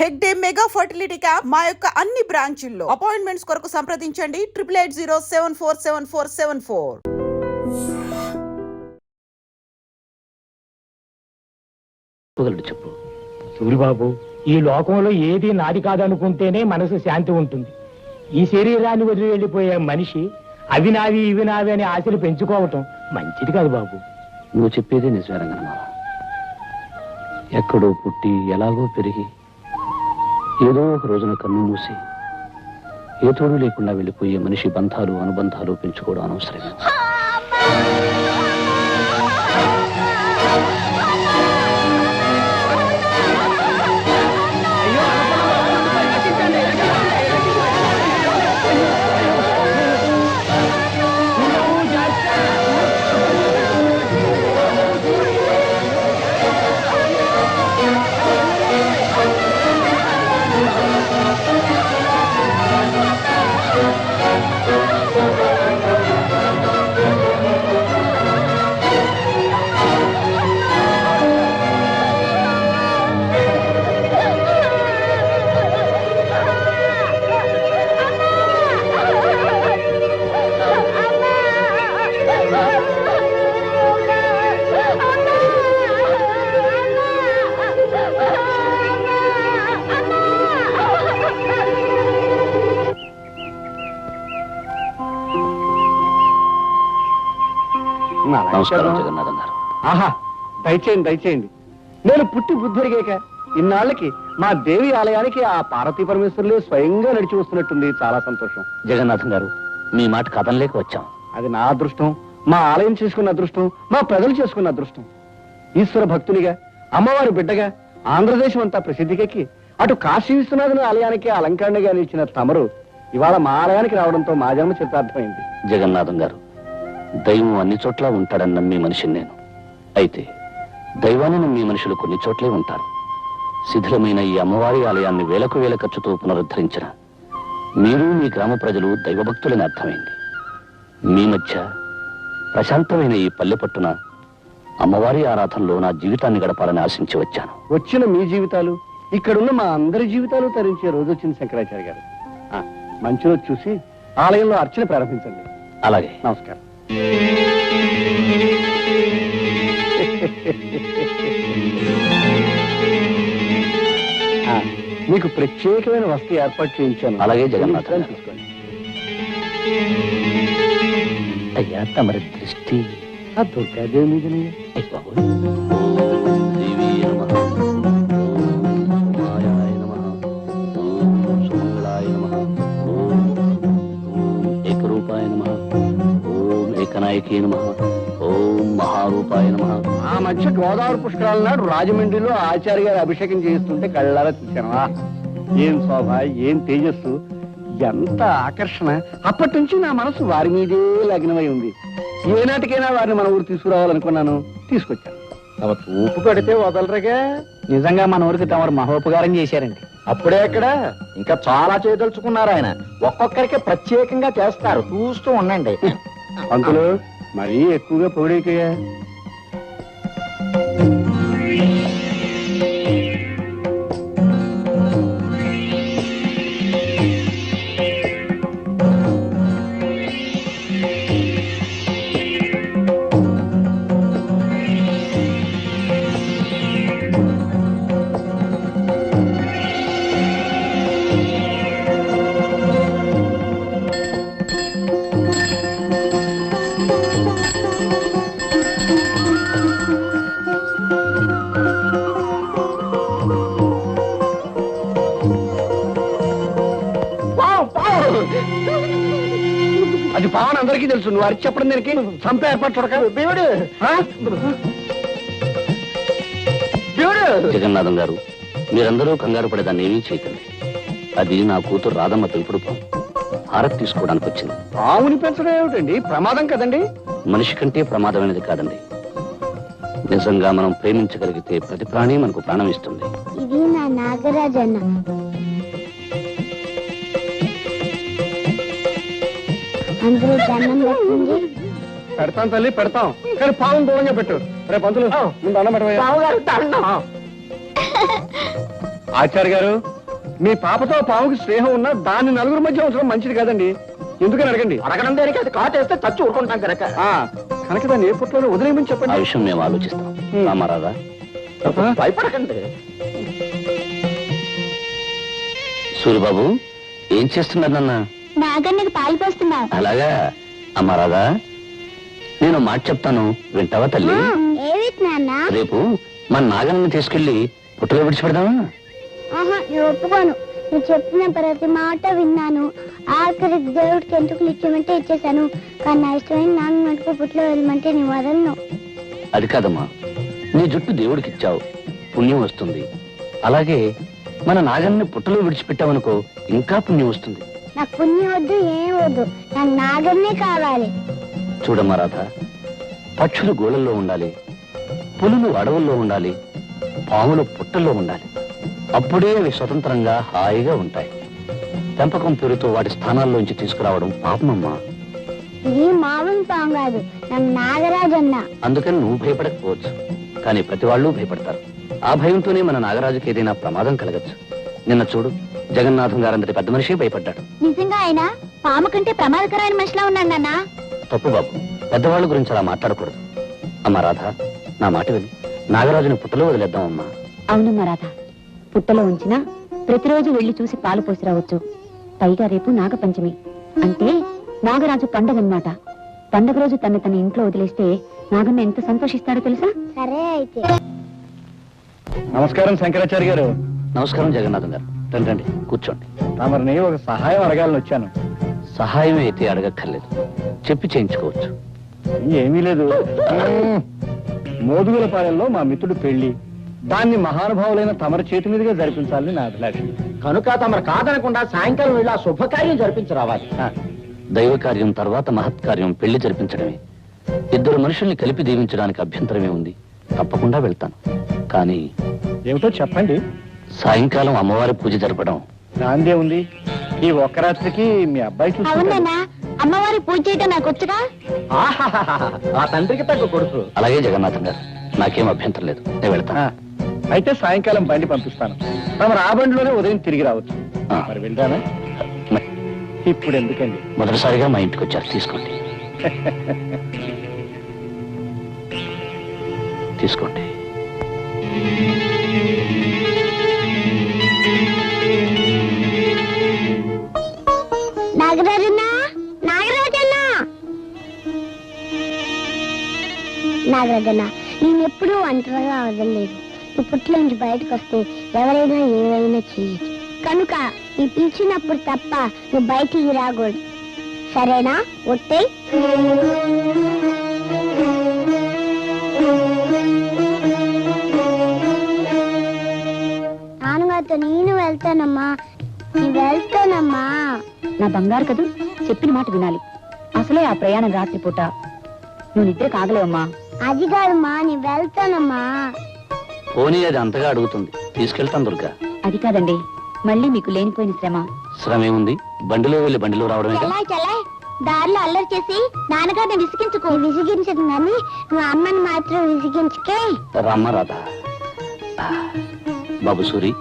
Hegde mega fertility camp మా యొక్క అన్ని బ్రాంచుల్లో. అపాయింట్మెంట్స్ కొరకు సంప్రదించండి 8880747474. చెప్పు సూరిబాబు, ఈ లోకంలో ఏది నాది కాదనుకుంటేనే మనసు శాంతి ఉంటుంది. ఈ శరీరాన్ని వదిలి వెళ్ళిపోయే మనిషి అవి నావి ఇవి నావి అని ఆశలు పెంచుకోవటం మంచిది కాదు బాబు. నువ్వు చెప్పేది నిజమే రంగనాథ. ఎక్కడో పుట్టి ఎలాగో పెరిగి ఏదో ఒక రోజున కన్ను మూసి ఏ తోడు లేకుండా వెళ్ళిపోయే మనిషి బంధాలు అనుబంధాలు పెంచుకోవడం అనవసరమే. నమస్కారం జగన్నాథం గారు. ఆహా, దయచేయండి దయచేయండి. నేను పుట్టి బుద్ధిరిగాక ఇన్నాళ్ళకి మా దేవి ఆలయానికి ఆ పార్వతీ పరమేశ్వరులే స్వయంగా నడిచి వస్తున్నట్టుంది. చాలా సంతోషం. జగన్నాథం గారు, మీ మాట కథంలేక వచ్చాం. అది నా అదృష్టం, మా ఆలయం చేసుకున్న అదృష్టం, మా ప్రజలు చేసుకున్న అదృష్టం. ఈశ్వర భక్తునిగా, అమ్మవారి బిడ్డగా ఆంధ్రదేశం అంతా ప్రసిద్ధికెక్కి అటు కాశీ విశ్వనాథుని ఆలయానికి అలంకరణగా నిలిచిన తమరు ఇవాళ మా ఆలయానికి రావడంతో మా జన్మ చిత్తార్థమైంది. జగన్నాథం గారు, దైవం అన్ని చోట్ల ఉంటాడని నమ్మే మనిషిని నేను. అయితే దైవాన్ని నమ్మే మనుషులు కొన్ని చోట్లే ఉంటారు. శిథిలమైన ఈ అమ్మవారి ఆలయాన్ని వేలకు వేల ఖర్చుతో పునరుద్ధరించిన మీరు మీ గ్రామ ప్రజలు దైవభక్తులని అర్థమైంది. మీ మధ్య ప్రశాంతమైన ఈ పల్లె పట్టున అమ్మవారి ఆరాధనలో నా జీవితాన్ని గడపాలని ఆశించి వచ్చాను. వచ్చిన మీ జీవితాలు, ఇక్కడున్న మా అందరి జీవితాలు తరించే రోజు వచ్చింది శంకరాచార్య గారు. మంచి రోజు చూసి ఆలయంలో అర్చన ప్రారంభించండి. అలాగే. నమస్కారం. మీకు ప్రత్యేకమైన వస్తు ఏర్పాటు చేయించాను. అలాగే జగన్నాథ్. తీసుకోండి. అయ్యా, తమరి దృష్టి ఆ దుర్గాదేవి మీదనే. ఆ మధ్య గోదావరి పుష్కరాల నాడు రాజమండ్రిలో ఆచార్య గారు అభిషేకం చేయిస్తుంటే కళ్ళారా చూశాను. ఏం శోభ, ఏం తేజస్సు, ఎంత ఆకర్షణ. అప్పటి నుంచి నా మనసు వారి మీదే లగ్నమై ఉంది. ఏనాటికైనా వారిని మన ఊరు తీసుకురావాలనుకున్నాను, తీసుకొచ్చాను. తమ చూపు పడితే వదలరుగా. నిజంగా మన ఊరికి తమరు మహోపకారం చేశారండి. అప్పుడే ఎక్కడ, ఇంకా చాలా చేయదలుచుకున్నారు ఆయన. ఒక్కొక్కరికి ప్రత్యేకంగా చేస్తారు, చూస్తూ ఉండండి. పంతులు మరీ ఎక్కువగా పొగిడేకయ్యా. అది పావన్ అందరికీ తెలుసు. నువ్వు అరిచి చెప్పడం దానికి సంత ఏర్పాటు చూడక. జగన్నాథం గారు, మీరందరూ కంగారు పడేదాన్ని ఏమీ చేయకండి. అది నా కూతురు రాధమ్మ పెంపుడు పాము. హారతి తీసుకోవడానికి వచ్చింది. పావుని పెంచడం ఏమిటండి? ప్రమాదం కదండి. మనిషి కంటే ప్రమాదమైనది కాదండి. నిజంగా మనం ప్రేమించగలిగితే ప్రతి ప్రాణి మనకు ప్రాణం ఇస్తుంది. ఇది నా నాగరాజన్న. అందరూ దండం పెట్టండి. పెడతాం తల్లి, పెడతాం. కానీ పావం దూరంగా పెట్టు. రేపు పంతులు ముందు అన్నం పెట్టవయ్యా. ఆచార్య గారు, మీ పాపతో పాముకి స్నేహం ఉన్నా దాన్ని నలుగురు మధ్య ఉంచడం మంచిది కాదండి. ఎందుకని అడగండి. అడగడం దేనికి? అది కాటేస్తే చచ్చి ఊరుకుంటాం కనుక. కనుక దాన్ని ఏ పుట్లోనే వదిలేయమని ఆ చెప్పండి. విషయం మేము ఆలోచిస్తాం. రామారాధా, భయపడకండి. సూరిబాబు ఏం చేస్తున్నారు నాన్న? నాగన్నకి పాలు పోస్తున్నా. అలాగా. అమ్మా రాధా, నేను మాట చెప్తాను, వింటావా తల్లి? ఏవి నాన్న? రేపు మన నాగన్నని తీసుకెళ్లి పుట్టలో విడిచిపెడదామా? ఆహా, నేను ఒప్పుకోను. నువ్వు చెప్పిన ప్రతి మాట విన్నాను. ఆఖరికి దేవుడికి ఎంటుకలు ఇచ్చేమంటే ఇచ్చేసాను. కానీ నా ఇష్టమైన నాన్న మటుకు పుట్లో వెళ్ళమంటే నీ వదలను. అది కాదమ్మా, నీ జుట్టు దేవుడికి ఇచ్చావు, పుణ్యం వస్తుంది. అలాగే మన నాగన్ని పుట్టలో విడిచిపెట్టావనుకో, ఇంకా పుణ్యం వస్తుంది. నాకు పుణ్యం వద్దు, ఏం వద్దు. నాకు నాగన్నే కావాలి. చూడమ్మా రాధ, పక్షులు గోళల్లో ఉండాలి, పులులు అడవుల్లో ఉండాలి, పాములు పుట్టల్లో ఉండాలి. అప్పుడే అవి స్వతంత్రంగా హాయిగా ఉంటాయి. పెంపకం పేరుతో వాటి స్థానాల్లోంచి తీసుకురావడం పాపమమ్మా. ఇది మామూలు పాము కాదు, నాకు నాగరాజన్న. అందుకని నువ్వు భయపడకపోవచ్చు, కానీ ప్రతి వాళ్ళు భయపడతారు. ఆ భయంతోనే మన నాగరాజుకి ఏదైనా ప్రమాదం కలగచ్చు. నిన్న చూడు, జగన్నాథం గారంతటి పెద్ద మనిషి భయపడ్డాడు. నిజంగా ఆయన పాము కంటే ప్రమాదకరమైన మనిషిలా ఉన్నాడు నాన్న. తప్పు బాబు, పెద్దవాళ్ళ గురించి అలా మాట్లాడకూడదు. అమ్మా రాధ, నా మాట విని నాగరాజుని పుట్టలో వదిలేద్దామమ్మా. అవునమ్మా రాధ, పుట్టలో ఉంచినా ప్రతిరోజు వెళ్లి చూసి పాలు పోసి రావచ్చు. పైగా రేపు నాగపంచమి అంటే నాగరాజు పండగన్నమాట. పండగ రోజు తన ఇంట్లో వదిలేస్తే నాగన్న ఎంత సంతోషిస్తాడో తెలుసా? సరే అయితే. నమస్కారం శంకరాచార్య గారు. నమస్కారం జగన్నాథం గారు. రండి రండి, కూర్చోండి. తమరిని ఒక సహాయం అడగాలని వచ్చాను. సహాయం అయితే అడగక్కర్లేదు, చెప్పి చేయించుకోవచ్చు. ఏమీ లేదు. మోదుగులపాలెంలో మా మిత్రుడు పెళ్లి, దాన్ని మహానుభావులైన తమరి చేతి మీదుగా జరిపించాలని నా అభిలాష. కనుక తమరు కాదనకుండా సాయంకాలం వెళ్ళి ఆ శుభకార్యం జరిపించి రావాలి. దైవ కార్యం తర్వాత మహత్కార్యం పెళ్లి జరిపించడమే. ఇద్దరు మనుషుల్ని కలిపి దీవించడానికి అభ్యంతరమే ఉంది. తప్పకుండా వెళ్తాను. కానీ ఏమిటో చెప్పండి. సాయంకాలం అమ్మవారి పూజ జరపడం. దాందే ఉంది. ఈ ఒక్క రాత్రికి మీ అబ్బాయి చూసుకుంటాడు. అవునన్నా, అమ్మవారి పూజ చేయటం నాకు వచ్చుగా. ఆ తండ్రికి తగ్గ కొడుకు. అలాగే జగన్నాథం గారు, నాకేం అభ్యంతరం లేదు, నేను వెళ్తాను. అయితే సాయంకాలం బండి పంపిస్తాను. తమరు ఆ బండిలోనే ఉదయం తిరిగి రావచ్చు. ఆ. మరి వెళ్దానా? ఇప్పుడు ఎందుకండి? మొదటిసారిగా మా ఇంటికి వచ్చారు, తీసుకోండి. తీసుకోండి. నాగరాజన్న, నాగరాజన్న, నాగరాజన్న, నేను ఎప్పుడూ ఒంటరిగా వదలలేదు. నువ్వు పుట్టిలో నుంచి బయటకు వస్తే ఎవరైనా ఏమైనా చేయొచ్చు. కనుక నీ పిలిచినప్పుడు తప్ప నువ్వు బయటికి రాకూడదు. సరేనా? ఒట్టే. నాన్నగారితో నేను వెళ్తానమ్మా. నీ వెళ్తానమ్మా. నా బంగారు కదూ, చెప్పిన మాట వినాలి. అసలే ఆ ప్రయాణం రాత్రిపూట, నువ్వు నిద్ర కాగలేవమ్మా. అది కాదమ్మా, నీ వెళ్తానమ్మా. పోనీ అది అంతగా అడుగుతుంది, తీసుకెళ్తాను దుర్గా. అది కాదండి, మళ్ళీ మీకు లేనిపోయిన శ్రమ. శ్రమ ఏముంది? బండిలో వెళ్ళి బండిలో రావడమే కదా. చలా దారిలో అల్లరి చేసి నాన్నగారిని విసిగించుకో. విసిగించదు కానీ నువ్వు అమ్మని మాత్రం విసిగించుకే. రామ్మ రాధా. బాబు సూరి,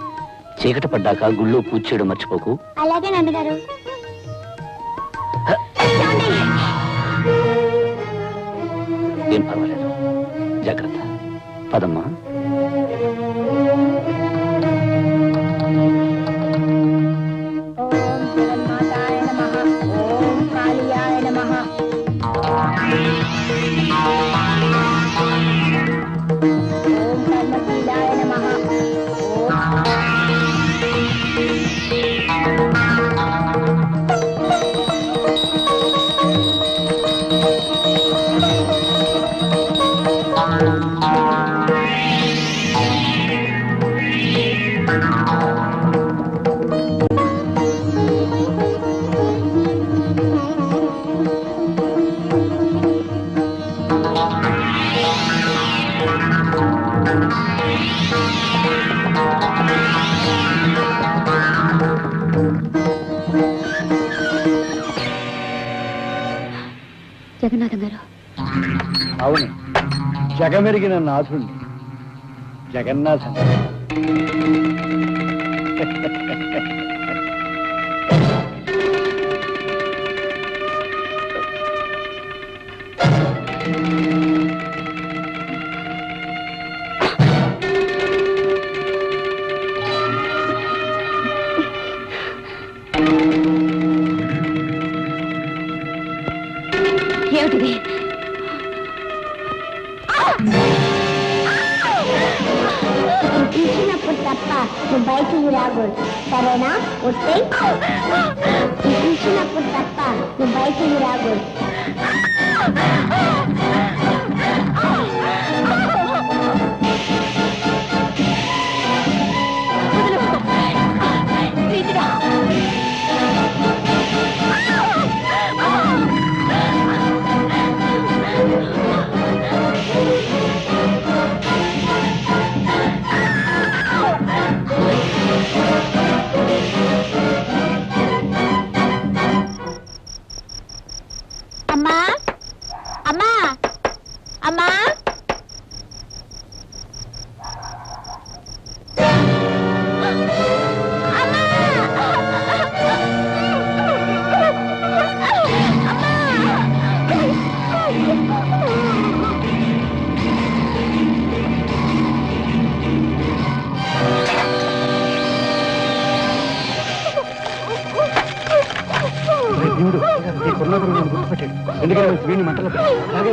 చీకటి పడ్డాక గుళ్ళో పూజ చేయడం మర్చిపోకు. అలాగే నాన్నగారు. ఏం పర్వాలేదు, జాగ్రత్త. పదమ్మా. ఓం జగన్మాతాయ నమః. ఓం కాళియాయ నమః. ఓం కర్మశీలాయ నమః. జగన్నాథం గారు. అవును, జగమెరిగిన నాథుణ్ణి, జగన్నాథం. ఏమిటిది? పిలిచినప్పుడు తప్ప నువ్వు బయటికి రాకూడదు, సరేనా? ఒట్టే పిలిచినప్పుడు తప్ప నువ్వు బయటికి రాకూడదు. అమ్మా అమ్మా అమ్మా దేవుడు ఈ కొన్నాడు నేను గుర్తుపట్టాడు. ఎందుకంటే వీడిని మంటలో అలాగే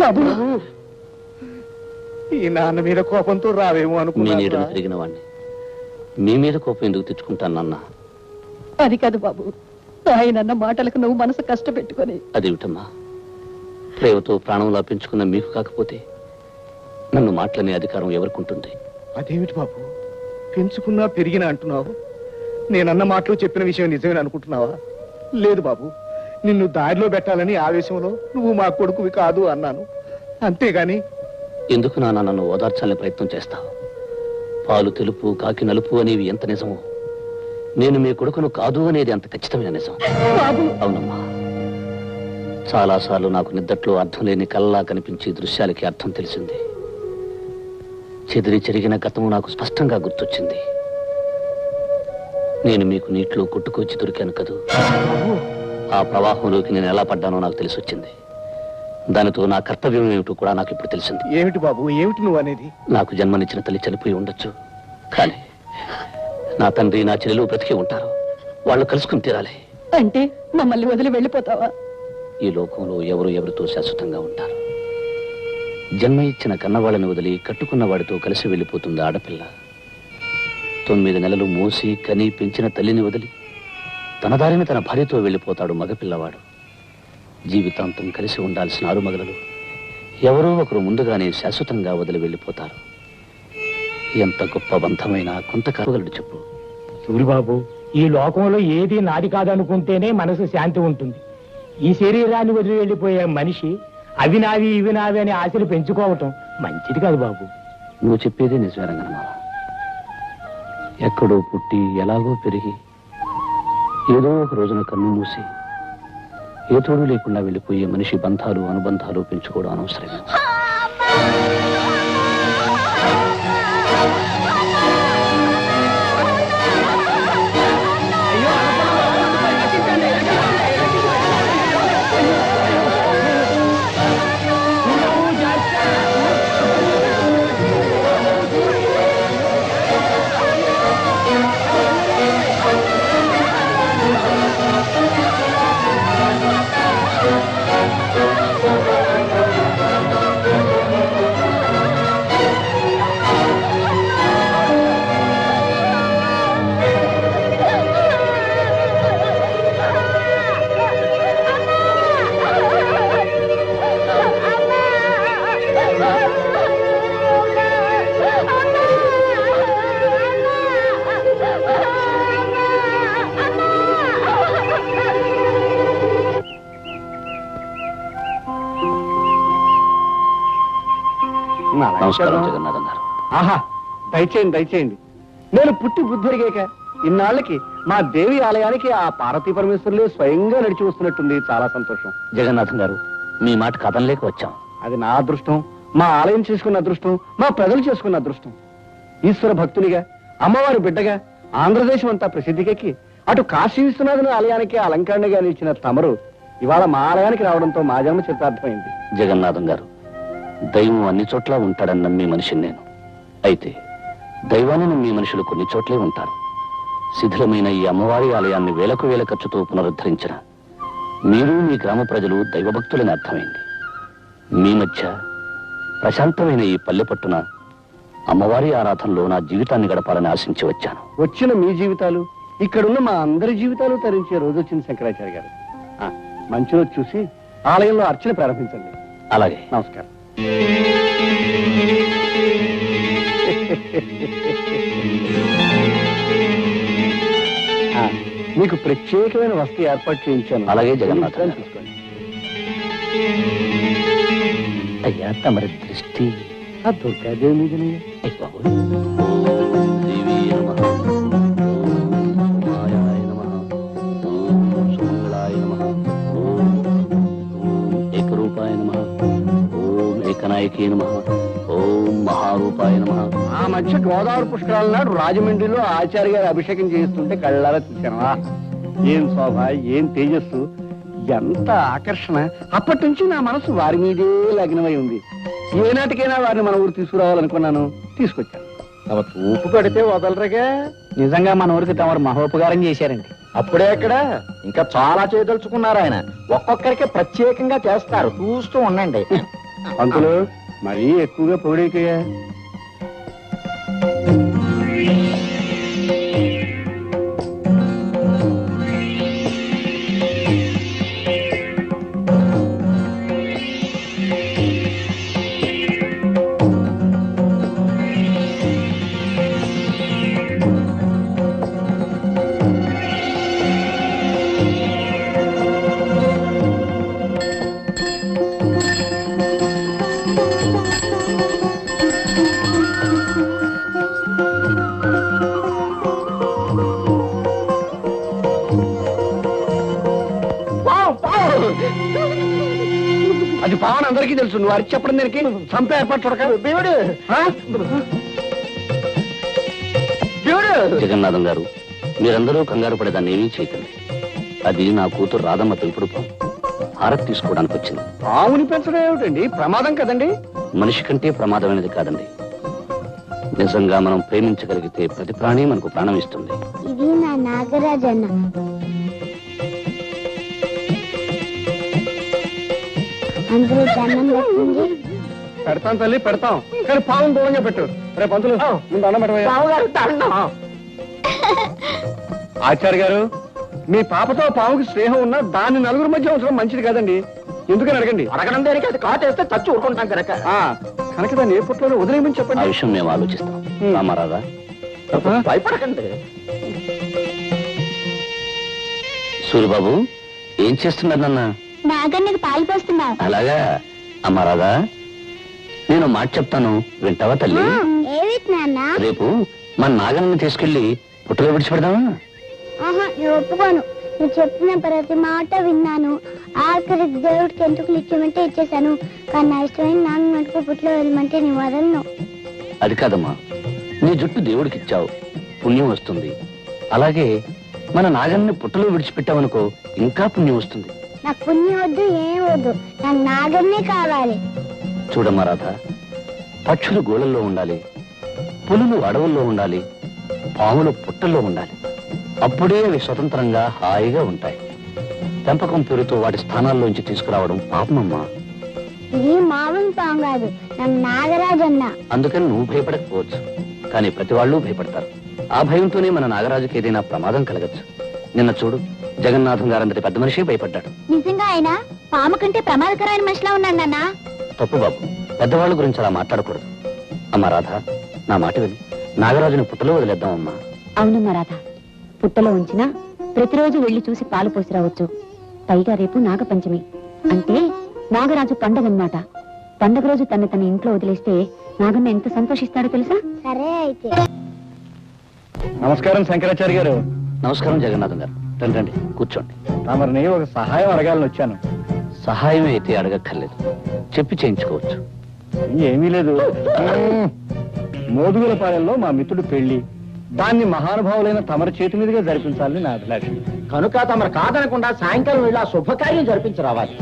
బాబు, ఈ నాన్న మీద కోపంతో రావేమో మీ అనుకున్నా. నీడను తిరిగిన వాడిని మీ మీద కోపం ఎందుకు తెచ్చుకుంటాను నాన్న? అది కాదు బాబు, ఆయనన్న మాటలకు నువ్వు మనసు కష్టపెట్టుకొని. అదేమిటమ్మా, ప్రేమతో ప్రాణంలా పెంచుకున్న మీకు కాకపోతే నన్ను మాటలనే అధికారం ఎవరికుంటుంది? అదేమిటి బాబు, పెంచుకున్నా పెరిగినా అంటున్నావు? నేనన్న మాటలు చెప్పిన విషయం నిజమేని అనుకుంటున్నావా? లేదు బాబు, నిన్ను దారిలో పెట్టాలని ఆవేశంలో నువ్వు మా కొడుకువి కాదు అన్నాను, అంతేగాని. ఎందుకు నాన్న నన్ను ఓదార్చాలని ప్రయత్నం చేస్తావు? పాలు తెలుపు కాకి నలుపు అనేవి ఎంత నిజమో, నేను మీ కొడుకును కాదు అనేది అంత ఖచ్చితమైన నిజం. అవునమ్మా, చాలాసార్లు నాకు నిద్దట్లో అర్థం లేని కళ్ళలా కనిపించే దృశ్యాలకి అర్థం తెలిసింది. చెదిరి చెరిగిన గతము నాకు స్పష్టంగా గుర్తొచ్చింది. నేను మీకు నీటిలో కొట్టుకొచ్చి దొరికాను కదూ, ఆ ప్రవాహంలోకి నేను ఎలా పడ్డానో నాకు తెలిసి వచ్చింది. దానితో నా కర్తవ్యం ఏమిటో కూడా నాకు ఇప్పుడు తెలిసింది. ఏమిటి బాబు, ఏమిటి నువ్వు అనేది? నాకు జన్మనిచ్చిన తల్లి చనిపోయి ఉండొచ్చు, కానీ నా తండ్రి నా చెల్లెలు బ్రతికి ఉంటారు. వాళ్ళు కలుసుకుని తీరాలి. అంటే మమ్మల్ని వదిలి వెళ్ళిపోతావా? ఈ లోకంలో ఎవరు ఎవరితో శాశ్వతంగా ఉంటారు. జన్మ ఇచ్చిన కన్నవాళ్ళని వదిలి కట్టుకున్న వాడితో కలిసి వెళ్ళిపోతుంది ఆడపిల్ల. 9 నెలలు మోసి కని పెంచిన తల్లిని వదిలి తన దారిని తన భార్యతో వెళ్ళిపోతాడు మగపిల్లవాడు. జీవితాంతం కలిసి ఉండాల్సిన ఆరుమగలలు ఎవరో ఒకరు ముందుగానే శాశ్వతంగా వదిలి వెళ్ళిపోతారు. ఎంత గొప్ప బంధమైనా కొంతకాలగలడు చెప్పు. సూరిబాబు, ఈ లోకంలో ఏది నాది కాదనుకుంటేనే మనసు శాంతి ఉంటుంది. ఈ శరీరాన్ని వదిలి వెళ్ళిపోయే మనిషి అవి నావి ఇవి నావి అనే ఆశలు పెంచుకోవటం మంచిది కాదు బాబు. నువ్వు చెప్పేదే నిజమే రంగనమ్మ. ఎక్కడో పుట్టి ఎలాగో పెరిగి ఏదో ఒక రోజున కన్ను మూసి ఏ తోడు లేకుండా వెళ్ళిపోయే మనిషి బంధాలు అనుబంధాలు పెంచుకోవడం అనవసరం. అలాగే నమస్కారం చేద్దాం. జగన్నాథం గారు. ఆహా, దయచేయండి దయచేయండి. నేను పుట్టి బుద్ధిరిగాక ఇన్నాళ్ళకి మా దేవి ఆలయానికి ఆ పార్వతీ పరమేశ్వరులే స్వయంగా నడిచి వస్తున్నట్టుంది. చాలా సంతోషం. జగన్నాథం గారు, మీ మాట కథంలేక వచ్చాం. అది నా అదృష్టం, మా ఆలయం చేసుకున్న అదృష్టం, మా ప్రజలు చేసుకున్న అదృష్టం. ఈశ్వర భక్తునిగా, అమ్మవారి బిడ్డగా ఆంధ్రదేశం అంతా ప్రసిద్ధికెక్కి అటు కాశీ విశ్వనాథుని ఆలయానికి అలంకరణగా నిలిచిన తమరు ఇవాళ మా ఆలయానికి రావడంతో మా జన్మ చిత్తార్థమైంది. జగన్నాథం గారు, దైవం అన్ని చోట్ల ఉంటాడని నమ్మి మనిషిని నేను. అయితే దైవాన్ని నమ్మి మనుషులు కొన్ని చోట్లే ఉంటారు. శిథిలమైన ఈ అమ్మవారి ఆలయాన్ని వేలకు వేల ఖర్చుతో పునరుద్ధరించిన మీరు, మీ గ్రామ ప్రజలు దైవభక్తులని అర్థమైంది. మీ మధ్య ప్రశాంతమైన ఈ పల్లె పట్టున అమ్మవారి ఆరాధనలో నా జీవితాన్ని గడపాలని ఆశించి వచ్చాను. వచ్చిన మీ జీవితాలు, ఇక్కడున్న మా అందరి జీవితాలు తరించే రోజు వచ్చింది శంకరాచార్య గారు. మంచి రోజు చూసి ఆలయంలో అర్చన ప్రారంభించండి. అలాగే. నమస్కారం. మీకు ప్రత్యేకమైన వసతి ఏర్పాటు చేయించాను. అలాగే జగన్నాథ్ గారు. తీసుకోండి. అయ్యా, తమరి దృష్టి ఆ దుర్గాదేవి మీదనే. అయ్ బాబోయ్. ఓం దేవీ నమః, ఓం మాయాయ నమః, ఓం సుమంగళాయ నమః, ఓం ఏకరూపాయ నమః, ఓం ఏకనాయకే నమః, ఓం మహారూపాయ నమః. ఆ మధ్య గోదావరి పుష్కరాల నాడు రాజమండ్రిలో ఆచార్య గారి అభిషేకం చేయిస్తుంటే కళ్ళారా చూశాను. ఏం శోభ, ఏం తేజస్సు, ఎంత ఆకర్షణ. అప్పటి నుంచి నా మనసు వారి మీదే లగ్నమై ఉంది. ఏనాటికైనా వారిని మన ఊరు తీసుకురావాలనుకున్నాను, తీసుకొచ్చాను. తమ చూపు కడితే వదలరుగా. నిజంగా మన ఊరికి తమరు మహోపకారం చేశారండి. అప్పుడే ఎక్కడ, ఇంకా చాలా చేయదలుచుకున్నారు ఆయన. ఒక్కొక్కరికి ప్రత్యేకంగా చేస్తారు, చూస్తూ ఉండండి. పంతులు మరీ ఎక్కువగా పొగిడేకయ్యా. అది పావన్ అందరికీ తెలుసు. నువ్వు అరిచి చెప్పడం దీనికి చంపే ఏర్పాటు చూడక. దేవుడు దేవుడు. జగన్నాథం గారు, మీరందరూ కంగారు పడేదాన్ని ఏమీ చేయకండి. అది నా కూతురు రాధమ్మ పెంపుడు పాము. హారతి తీసుకోవడానికి వచ్చింది. పావుని పెంచడం ఏమిటండి, ప్రమాదం కదండి. మనిషి కంటే ప్రమాదమైనది కాదండి. నిజంగా మనం ప్రేమించగలిగితే ప్రతి ప్రాణి మనకు ప్రాణం ఇస్తుంది. ఇది నా నాగరాజన్న. అందరూ దండం పెట్టండి. పెడతాం తల్లి, పెడతాం. కానీ పావును దూరంగా పెట్టు. రేపు పంతులు ముందు అన్నం పెట్టవయ్యా. ఆచార్య గారు, మీ పాపతో పావుకి స్నేహం ఉన్నా దాన్ని నలుగురు మధ్య ఉంచడం మంచిది కాదండి. ఎందుకని అడగండి. అడగడం దేనికి, అది కాటేస్తే చచ్చి ఊరుకుంటాం కనుక. కనుక దాన్ని ఏ పుట్టలో వదిలేయమని ఆ చెప్పండి. విషయం మేము ఆలోచిస్తాం. రామారాధా, భయపడకండి. సూరిబాబు, ఏం చేస్తున్నారు నాన్న? నాగన్నకి పాలు పోస్తున్నావు. అలాగా. అమ్మా రాధా, నేను మాట చెప్తాను, వింటావా తల్లి? ఏవి నాన్న? రేపు మన నాగన్నని తీసుకెళ్లి పుట్టలో విడిచిపెడదామా? ఆహా, నేను ఒప్పుకోను. నువ్వు చెప్పిన ప్రతి మాట విన్నాను. ఆఖరికి దేవుడికి ఎందుకు ఇచ్చామంటే ఇచ్చేసాను. కానీ నా ఇష్టమైన నాన్న మటుకు పుట్లో వెళ్ళమంటే నీ వదలను. అది కాదమ్మా, నీ జుట్టు దేవుడికి ఇచ్చావు, పుణ్యం వస్తుంది. అలాగే మన నాగన్ని పుట్టలో విడిచిపెట్టావనుకో, ఇంకా పుణ్యం వస్తుంది. నాకు పుణ్యం వద్దు, ఏం వద్దు. నాకు నాగన్నే కావాలి. చూడమ్మా రాధ, పక్షులు గోళల్లో ఉండాలి, పులులు అడవుల్లో ఉండాలి, పాములు పుట్టల్లో ఉండాలి. అప్పుడే అవి స్వతంత్రంగా హాయిగా ఉంటాయి. పెంపకం పేరుతో వాటి స్థానాల్లోంచి తీసుకురావడం పాపమమ్మా. ఇది మామూలు పాము కాదు, నాకు నాగరాజన్న. అందుకని నువ్వు భయపడకపోవచ్చు, కానీ ప్రతి వాళ్ళు భయపడతారు. ఆ భయంతోనే మన నాగరాజుకి ఏదైనా ప్రమాదం కలగచ్చు. నిన్న చూడు, జగన్నాథం గారంతటి పెద్ద మనిషి భయపడ్డాడు. నిజంగా ఆయన పాము కంటే ప్రమాదకరమైన మనిషిలా ఉన్నాడు నాన్న. తప్పు బాబు, పెద్దవాళ్ళ గురించి అలా మాట్లాడకూడదు. అమ్మా రాధ, నా మాట విని నాగరాజుని పుట్టలో వదిలేద్దామమ్మా. అవునమ్మా రాధ, పుట్టలో ఉంచినా ప్రతిరోజు వెళ్లి చూసి పాలు పోసి రావచ్చు. పైగా రేపు నాగపంచమి, అంటే నాగరాజు పండగ అన్నమాట. పండగ రోజు తన ఇంట్లో వదిలేస్తే నాగన్న ఎంత సంతోషిస్తాడో తెలుసా? సరే అయితే. నమస్కారం శంకరాచార్య గారు. నమస్కారం జగన్నాథం గారు. రండి రండి, కూర్చోండి. తమరిని ఒక సహాయం అడగాలని వచ్చాను. సహాయం అయితే అడగక్కర్లేదు, చెప్పి చేయించుకోవచ్చు. ఏమీ లేదు. మోదుగులపాలెంలో మా మిత్రుడు పెళ్లి, దాన్ని మహానుభావులైన తమరి చేతి మీదుగా జరిపించాలని నా అభిలాష. కనుక తమరు కాదనకుండా సాయంకాలం వెళ్ళి ఆ శుభకార్యం జరిపించి రావాలి.